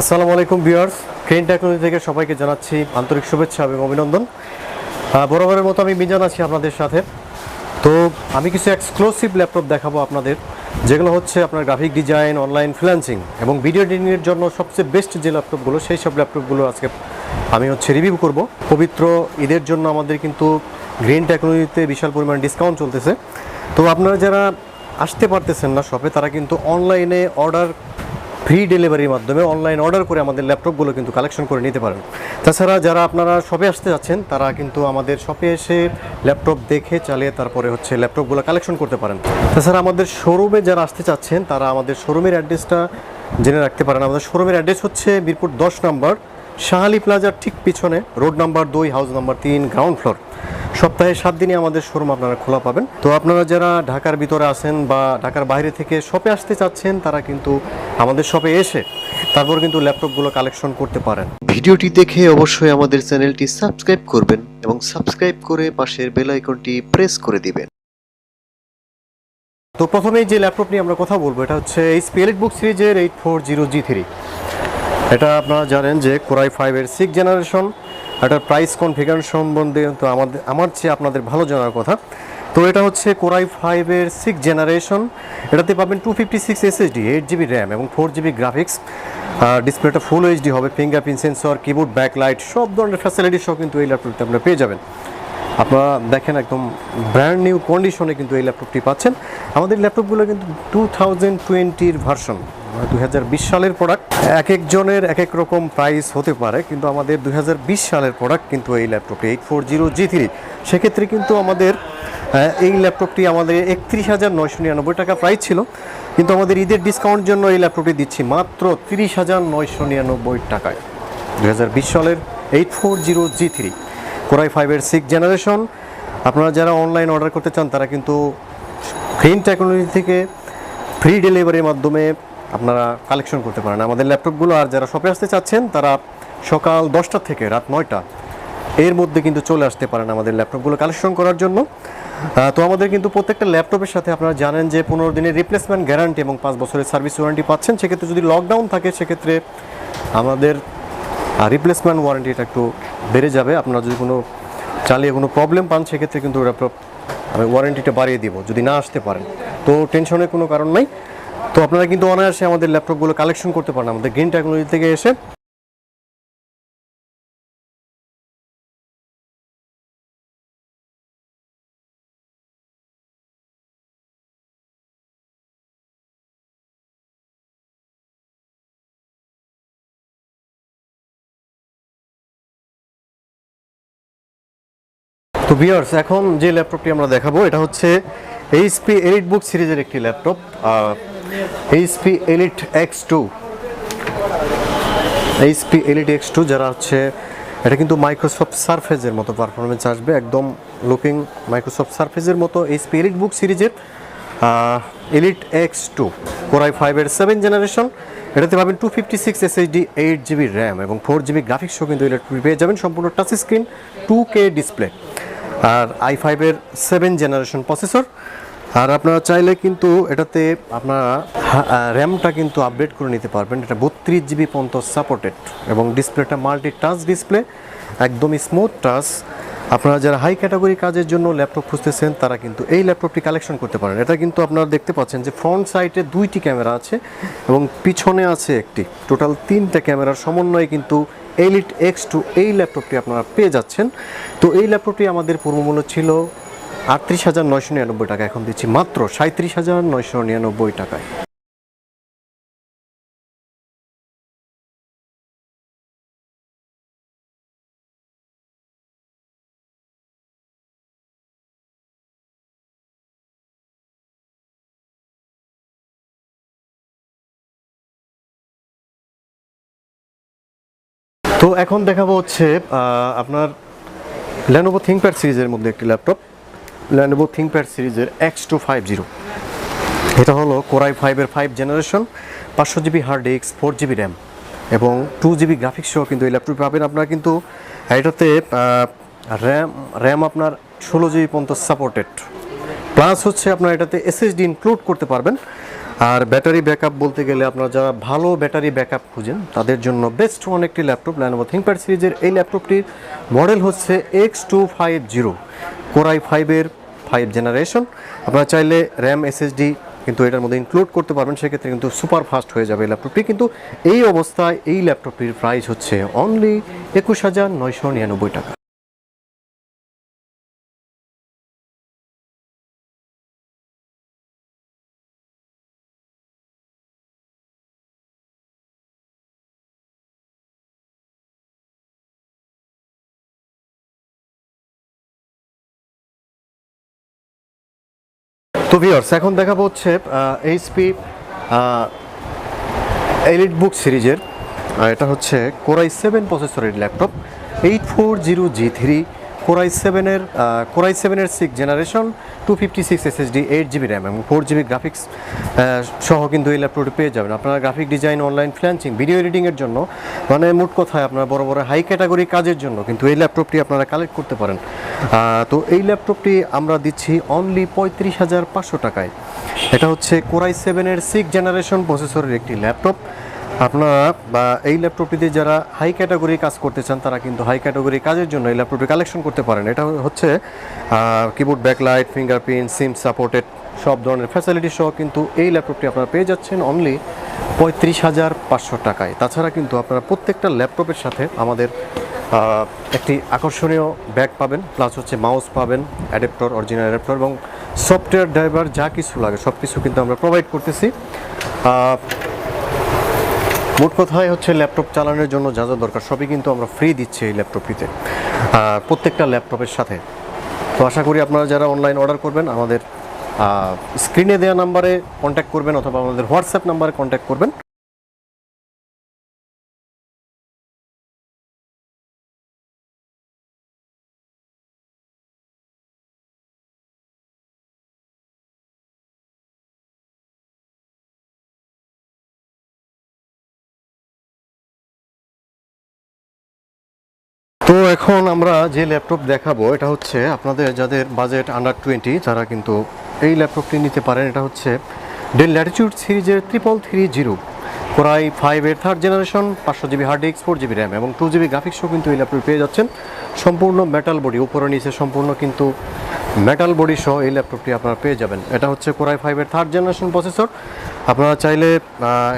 আসসালামু আলাইকুম viewers, crane technology থেকে সবাইকে জানাচ্ছি আন্তরিক শুভেচ্ছা এবং অভিনন্দন। বরাবরের মতো আমি মিজান আছি আপনাদের সাথে। তো আমি কিছু এক্সক্লুসিভ ল্যাপটপ দেখাবো আপনাদের, যেগুলো হচ্ছে আপনার গ্রাফিক ডিজাইন, অনলাইন ফ্রিল্যান্সিং এবং ভিডিও এডিটিংয়ের জন্য সবচেয়ে বেস্ট যে ল্যাপটপগুলো, সেই সব ল্যাপটপগুলো আজকে আমি রিভিউ করব। পবিত্র ঈদের জন্য আমাদের কিন্তু গ্রেন টেকনোলজিতে বিশাল পরিমাণ ডিসকাউন্ট চলতেছে। তো আপনারা যারা আসতে পারতেছেন না শপে, তারা কিন্তু অনলাইনে অর্ডার, ফ্রি ডেলিভারির মাধ্যমে অনলাইন অর্ডার করে আমাদের ল্যাপটপগুলো কিন্তু কালেকশন করে নিতে পারেন। তাছাড়া যারা আপনারা শপে আসতে যাচ্ছেন, তারা কিন্তু আমাদের শপে এসে ল্যাপটপ দেখে চালিয়ে তারপরে ল্যাপটপগুলো কালেকশন করতে পারেন। তাছাড়া আমাদের শোরুমে যারা আসতে চাচ্ছেন, তারা আমাদের শোরুমের অ্যাড্রেসটা জেনে রাখতে পারেন। আমাদের শোরুমের অ্যাড্রেস হচ্ছে মিরপুর 10 নম্বর শাহালি প্লাজার ঠিক পিছনে, road number 2, house number 3, ground floor. সপ্তাহে 7 দিনই আমাদের শোরুম আপনারা খোলা পাবেন। তো আপনারা যারা ঢাকার ভিতরে আছেন বা ঢাকার বাইরে থেকে শপে আসতে চাচ্ছেন, তারা কিন্তু আমাদের শপে এসে তারপর কিন্তু ল্যাপটপগুলো কালেকশন করতে পারেন। ভিডিওটি দেখে অবশ্যই আমাদের চ্যানেলটি সাবস্ক্রাইব করবেন এবং সাবস্ক্রাইব করে পাশের বেল আইকনটি প্রেস করে দিবেন। তো প্রথমেই যে ল্যাপটপ নিয়ে আমরা কথা বলবো, এটা হচ্ছে HP EliteBook সিরিজের 840G3। এটা আপনারা জানেন যে কোরাই 5-এর 6th জেনারেশন। এটার প্রাইস কনফিগারেশন সম্বন্ধে তো আমার চেয়ে আপনাদের ভালো জানার কথা। তো এটা হচ্ছে কোরাই 5-এর 6th জেনারেশন। এটাতে পাবেন 256 SSD, 8GB র্যাম এবং 4GB গ্রাফিক্স। ডিসপ্লেটা ফুল এইচডি হবে, ফিঙ্গারপ্রিন্ট সেন্সর, কিবোর্ড, ব্যাকলাইট, সব ধরনের ফ্যাসিলিটি সহ কিন্তু এই ল্যাপটপটি আপনারা পেয়ে যাবেন। আপনারা দেখেন একদম ব্র্যান্ড নিউ কন্ডিশনে কিন্তু এই ল্যাপটপটি পাচ্ছেন। আমাদের ল্যাপটপগুলো কিন্তু 2020-র ভার্সন, 2020 সালের প্রোডাক্ট। এক একজনের এক এক রকম প্রাইস হতে পারে, কিন্তু আমাদের 2020 সালের প্রোডাক্ট কিন্তু এই ল্যাপটপটি 840G3। সেক্ষেত্রে কিন্তু আমাদের এই ল্যাপটপটি আমাদের 31,999 টাকা প্রাইস ছিল, কিন্তু আমাদের ঈদের ডিসকাউন্ট জন্য এই ল্যাপটপটি দিচ্ছি মাত্র 30,999 টাকায়। 2020 সালের 840G3 কোরাই 5-এর 6th জেনারেশন। আপনারা যারা অনলাইন অর্ডার করতে চান, তারা কিন্তু গ্রেন টেকনোলজি থেকে ফ্রি ডেলিভারির মাধ্যমে আপনারা কালেকশন করতে পারেন আমাদের ল্যাপটপগুলো। আর যারা শপে আসতে চাচ্ছেন, তারা সকাল 10টা থেকে রাত 9টা এর মধ্যে কিন্তু চলে আসতে পারেন আমাদের ল্যাপটপগুলো কালেকশন করার জন্য। তো আমাদের কিন্তু প্রত্যেকটা ল্যাপটপের সাথে আপনারা জানেন যে 15 দিনের রিপ্লেসমেন্ট গ্যারান্টি এবং 5 বছরের সার্ভিস ওয়ারেন্টি পাচ্ছেন। সেক্ষেত্রে যদি লকডাউন থাকে, সেক্ষেত্রে আমাদের রিপ্লেসমেন্ট ওয়ারেন্টিটা একটু বেড়ে যাবে। আপনারা যদি চালিয়ে কোনো প্রবলেম পান, সেক্ষেত্রে কিন্তু আমি ওয়ারেন্টিটা বাড়িয়ে দিব যদি না আসতে পারেন। তো টেনশনের কোনো কারণ নাই। তো আপনারা কিন্তু অনায়াসে আমাদের ল্যাপটপগুলো কালেকশন করতে পারেন আমাদের গ্রেন টেকনোলজি থেকে এসে। তো ভিউয়ার্স, এখন যে ল্যাপটপটি আমরা দেখাবো, এটা হচ্ছে HP EliteBook সিরিজের একটি laptop, HP Elite X2। HP Elite X2 যারা এটা কিন্তু মাইক্রোসফট সারফেসের মতো পারফরমেন্স আসবে, একদম লুকিং মাইক্রোসফট সারফেসের মতো। HP EliteBook সিরিজের Elite X2 কোরাই 5-এর 7th জেনারেশন। এটাতে পাবেন 256 SSD, 8GB র্যাম এবং 4GB গ্রাফিক্স সহ কিন্তু ল্যাপটপটি পেয়ে যাবেন। সম্পূর্ণ টাচ স্ক্রিন, 2K ডিসপ্লে, আর i5-এর 7th জেনারেশন প্রসেসর। আর আপনারা চাইলে কিন্তু এটাতে আপনারা র্যামটা কিন্তু আপডেট করে নিতে পারবেন। এটা 32GB পর্যন্ত সাপোর্টেড এবং ডিসপ্লেটা মাল্টি টাচ ডিসপ্লে, একদম স্মুথ টাচ। আপনারা যারা হাই ক্যাটাগরি কাজের জন্য ল্যাপটপ খুঁজতেছেন, তারা কিন্তু এই ল্যাপটপটি কালেকশন করতে পারেন। এটা কিন্তু আপনারা দেখতে পাচ্ছেন যে ফ্রন্ট সাইডে 2টি ক্যামেরা আছে এবং পিছনে আছে একটি, টোটাল 3টা ক্যামেরার সমন্বয়ে কিন্তু Elite X2 এই ল্যাপটপটি আপনারা পেয়ে যাচ্ছেন। তো এই ল্যাপটপটি আমাদের পূর্বমূল্য ছিল 38,999 টাকা, এখন দিচ্ছি মাত্র 37,999 টাকায়। তো এখন দেখাবো আপনার lenovo ThinkPad সিরিজের মধ্যে একটি ল্যাপটপ, lenovo ThinkPad সিরিজের X250। এটা হলো কোরাই 5-এর 5th generation, 500GB hard disk, 4GB RAM এবং 2GB গ্রাফিক্স সহ কিন্তু এই ল্যাপটপ পাবেন। আপনারা কিন্তু এটাতে র্যাম আপনার 16GB পর্যন্ত সাপোর্টেড, প্লাস আপনারা এটাতে SSD ইনক্লুড করতে পারবেন। আর ব্যাটারি ব্যাকআপ বলতে গেলে আপনারা যারা ভালো ব্যাটারি ব্যাকআপ খুঁজেন তাদের জন্য বেস্ট ওয়ান একটি ল্যাপটপ Lenovo ThinkPad সিরিজের এই ল্যাপটপটির মডেল হচ্ছে X250 Core i5-এর 5 জেনারেশন। আপনারা চাইলে র্যাম SSD কিন্তু এটার মধ্যে ইনক্লুড করতে পারবেন, সেক্ষেত্রে কিন্তু সুপার ফাস্ট হয়ে যাবে এই ল্যাপটপটি। কিন্তু এই অবস্থায় এই ল্যাপটপটির প্রাইস হচ্ছে অনলি 21,999 টাকা। তো ভিউয়ার্স, এখন দেখাবো হচ্ছে এইচপি এলিটবুক সিরিজের, এটা হচ্ছে Core i7 প্রসেসরের laptop 840G3 Core i7-এর 6 generation 256 SSD 8GB RAM এবং 4GB গ্রাফিক্স সহ কিন্তু এই ল্যাপটপটি পেয়ে যাবেন। আপনারা graphic design, online freelancing, video এডিটিংয়ের জন্য, মানে মোট কথায় আপনার বড় বড় হাই ক্যাটাগরি কাজের জন্য কিন্তু এই ল্যাপটপটি আপনারা কালেক্ট করতে পারেন। তো এই ল্যাপটপটি আমরা দিচ্ছি অনলি 35,500 টাকায়। এটা হচ্ছে Core i7-এর 6 জেনারেশন প্রসেসরের একটি ল্যাপটপ। আপনারা বা এই ল্যাপটপটিতে যারা হাই ক্যাটাগরি কাজ করতে চান তারা কিন্তু হাই ক্যাটাগরি কাজের জন্য এই ল্যাপটপটি কালেকশন করতে পারেন। এটা হচ্ছে keyboard backlight, fingerprint, SIM supported সব ধরনের ফ্যাসিলিটি সহ কিন্তু এই ল্যাপটপটি আপনারা পেয়ে যাচ্ছেন অনলি 35,500 টাকায়। তাছাড়া কিন্তু আপনারা প্রত্যেকটা ল্যাপটপের সাথে আমাদের একটি আকর্ষণীয় ব্যাগ পাবেন, প্লাস হচ্ছে মাউস পাবেন, অ্যাডাপ্টর, অরিজিনাল অ্যাডাপ্টর এবং সফটওয়্যার ড্রাইভার যা কিছু লাগে সব কিছু কিন্তু আমরা প্রোভাইড করতেছি। মোট কথায় হচ্ছে ল্যাপটপ চালানোর জন্য যা যা দরকার সবই কিন্তু আমরা ফ্রি দিচ্ছি এই ল্যাপটপটিতে প্রত্যেকটা ল্যাপটপের সাথে। তো আশা করি আপনারা যারা অনলাইন অর্ডার করবেন আমাদের স্ক্রিনে দেওয়া নাম্বারে কন্ট্যাক্ট করবেন অথবা আমাদের হোয়াটসঅ্যাপ নাম্বারে কন্ট্যাক্ট করবেন। তো এখন আমরা যে ল্যাপটপ দেখাবো এটা হচ্ছে আপনাদের যাদের বাজেট আন্ডার 20 তারা কিন্তু এই ল্যাপটপটি নিতে পারেন। এটা হচ্ছে ডেল ল্যাটিটিউড সিরিজের 3330 Core i5-এর 3rd generation 500GB hard disk, 4GB RAM এবং 2GB গ্রাফিক্সও কিন্তু এই ল্যাপটপে পেয়ে যাচ্ছেন। সম্পূর্ণ মেটাল বডি, উপরে নিচে সম্পূর্ণ কিন্তু মেটাল বডি সহ এই ল্যাপটপটি আপনারা পেয়ে যাবেন। এটা হচ্ছে Core i5-এর 3rd জেনারেশন প্রসেসর। আপনারা চাইলে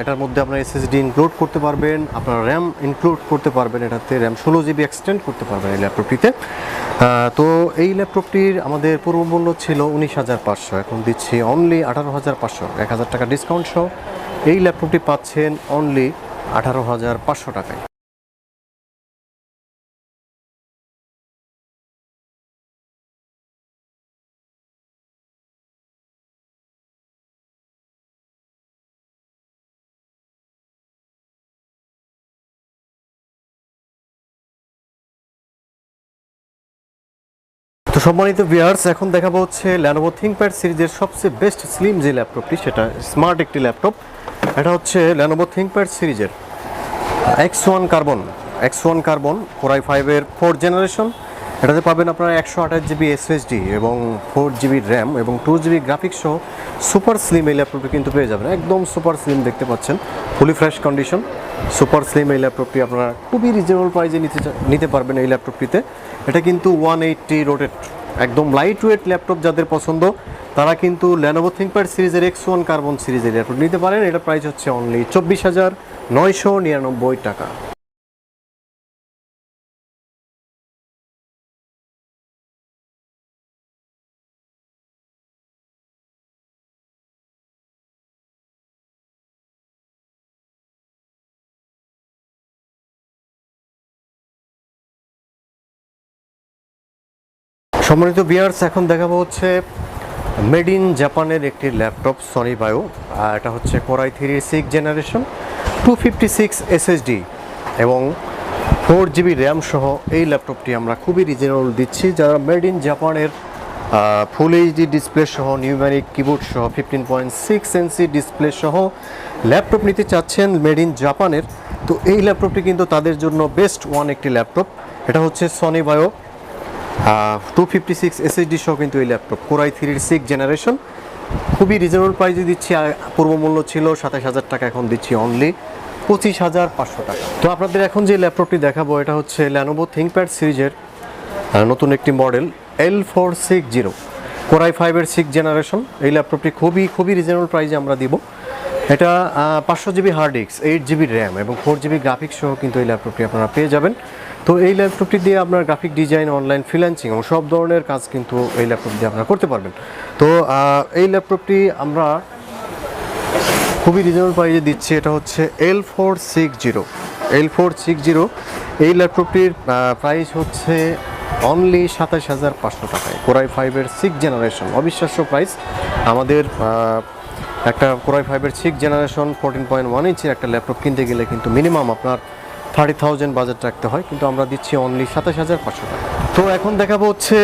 এটার মধ্যে আপনার SSD ইনক্লুড করতে পারবেন, আপনারা র্যাম ইনক্লুড করতে পারবেন, এটাতে র্যাম 16GB এক্সটেন্ড করতে পারবেন এই ল্যাপটপটিতে। তো এই ল্যাপটপটির আমাদের পূর্ব মূল্য ছিল 19,500, এখন দিচ্ছি অনলি 18,500, 1,000 টাকা ডিসকাউন্ট সহ এই ল্যাপটপটি পাচ্ছেন অনলি 18,500 টাকায়। তো সম্মানিত ভিউয়ার্স, এখন দেখাবো হচ্ছে Lenovo ThinkPad সিরিজের সবচেয়ে বেস্ট স্লিম যে ল্যাপটপটি, সেটা স্মার্ট একটি ল্যাপটপ। এটা হচ্ছে Lenovo ThinkPad সিরিজের X1 carbon Core i5-এর 4th generation. এটাতে পাবেন আপনারা 128GB SSD এবং 4GB র্যাম এবং 2GB গ্রাফিক্স সহ সুপার স্লিম এই ল্যাপটপটি কিন্তু পেয়ে যাবেন। একদম সুপার স্লিম দেখতে পাচ্ছেন, fully fresh condition, super slim এই ল্যাপটপটি আপনারা খুবই রিজনেবল প্রাইসে নিতে পারবেন এই ল্যাপটপটিতে। এটা কিন্তু 180 রোটেট, একদম লাইট ওয়েট ল্যাপটপ যাদের পছন্দ তারা কিন্তু Lenovo ThinkPad সিরিজের X1 কার্বন সিরিজের ল্যাপটপ নিতে পারেন। এটা প্রাইস হচ্ছে অনলি 24,999 টাকা। সম্মানিত ভিউয়ার্স, এখন দেখাবো হচ্ছে মেড ইন জাপানের একটি ল্যাপটপ সনি বায়ো। এটা হচ্ছে Core i3-এর 6th জেনারেশন 256 SSD এবং 4GB র্যাম সহ এই ল্যাপটপটি আমরা খুবই রিজনেবল দিচ্ছি। যারা মেড ইন জাপানের ফুল এইচডি ডিসপ্লে সহ নিউমেরিক কিবোর্ড সহ 15.6 ইঞ্চি ডিসপ্লে সহ ল্যাপটপ নিতে চাচ্ছেন মেড ইন জাপানের, তো এই ল্যাপটপটি কিন্তু তাদের জন্য বেস্ট ওয়ান একটি ল্যাপটপ। এটা হচ্ছে সনি বায়ো 256 SSD সহ কিন্তু এই ল্যাপটপ Core i3-এর 6th জেনারেশন খুবই রিজনেবল প্রাইসে দিচ্ছি। পূর্ব মূল্য ছিল 27,000 টাকা, এখন দিচ্ছি অনলি 25,500 টাকা। তো আপনাদের এখন যে ল্যাপটপটি দেখাবো এটা হচ্ছে লেনোভো থিংকপ্যাড সিরিজের নতুন একটি model L460 Core i5-এর 6th generation. এই ল্যাপটপটি খুবই রিজনেবল প্রাইসে আমরা দিব। এটা 500 GB hard disk, 8 GB RAM এবং 4 GB গ্রাফিক্স সহ কিন্তু এই ল্যাপটপটি আপনারা পেয়ে যাবেন। তো এই ল্যাপটপটি দিয়ে আপনার গ্রাফিক ডিজাইন, অনলাইন ফ্রিল্যান্সিং এবং সব ধরনের কাজ কিন্তু এই ল্যাপটপ দিয়ে আপনারা করতে পারবেন। তো এই ল্যাপটপটি আমরা খুবই রিজনেবল প্রাইসে দিচ্ছি। এটা হচ্ছে L460 এই ল্যাপটপটির প্রাইস হচ্ছে অনলি 27,500 টাকায়। Core i5-এর 6th জেনারেশন, অবিশ্বাস্য প্রাইস। আমাদের একটা Core i5-এর 6th জেনারেশন 14.1 ইঞ্চির একটা ল্যাপটপ কিনতে গেলে কিন্তু মিনিমাম আপনার 30,000 বাজেট রাখতে হয়, কিন্তু আমরা দিচ্ছি অনলি 27,500 টাকা। তো এখন দেখাবো হচ্ছে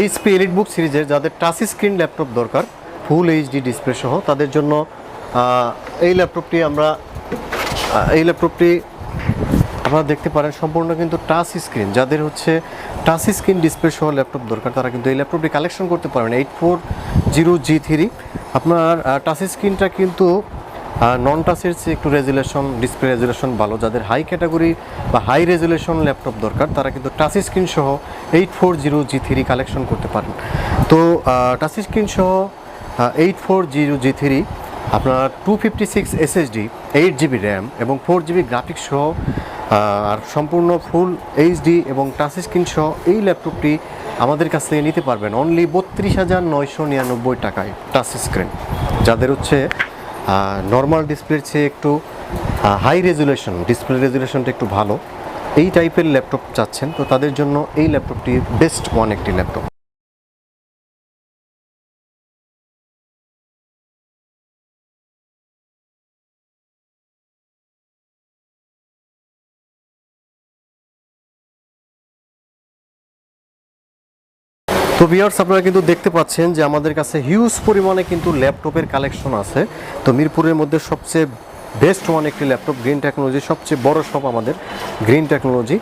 HP EliteBook সিরিজের যাদের টাচ স্ক্রিন ল্যাপটপ দরকার, ফুল HD ডিসপ্লে সহ, তাদের জন্য এই ল্যাপটপটি আপনারা দেখতে পারেন সম্পূর্ণ কিন্তু টাচ স্ক্রিন। যাদের হচ্ছে টাচ স্ক্রিন ডিসপ্লে সহ ল্যাপটপ দরকার তারা কিন্তু এই ল্যাপটপটি কালেকশন করতে পারবেন। 840G3 আপনার টাচ স্ক্রিনটা কিন্তু নন টাচের চেয়ে একটু ডিসপ্লে রেজুলেশন ভালো। যাদের হাই ক্যাটাগরি বা হাই রেজুলেশন ল্যাপটপ দরকার তারা কিন্তু টাচ স্ক্রিন সহ 840G3 কালেকশন করতে পারেন। তো টাচ স্ক্রিন সহ 840G3 আপনার 256 SSD, 8 GB র্যাম এবং 4 GB গ্রাফিক্স সহ আর সম্পূর্ণ ফুল HD এবং টাচ স্ক্রিন সহ এই ল্যাপটপটি আমাদের কাছ থেকে নিতে পারবেন অনলি 32,999 টাকায়। টাচ স্ক্রিন যাদের হচ্ছে নর্মাল ডিসপ্লের চেয়ে একটু হাই রেজুলেশন, ডিসপ্লে রেজুলেশনটা একটু ভালো, এই টাইপের ল্যাপটপ চাচ্ছেন, তো তাদের জন্য এই ল্যাপটপটি বেস্ট একটি ল্যাপটপ। তো ভিউয়ার্স আপনারা কিন্তু দেখতে পাচ্ছেন যে আমাদের কাছে হিউজ পরিমাণে কিন্তু ল্যাপটপের কালেকশন আছে। তো মিরপুরের মধ্যে সবচেয়ে বেস্ট একটি ল্যাপটপ গ্রিন টেকনোলজি, সবচেয়ে বড় শপ আমাদের গ্রিন টেকনোলজি।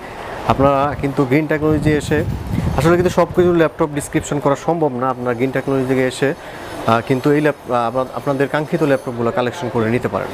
আপনারা কিন্তু গ্রিন টেকনোলজি এসে আসলে কিন্তু সব কিছু ল্যাপটপ ডিসক্রিপশন করা সম্ভব না। আপনারা গ্রিন টেকনোলজি থেকে এসে কিন্তু এই আপনাদের কাঙ্ক্ষিত ল্যাপটপগুলো কালেকশন করে নিতে পারেন।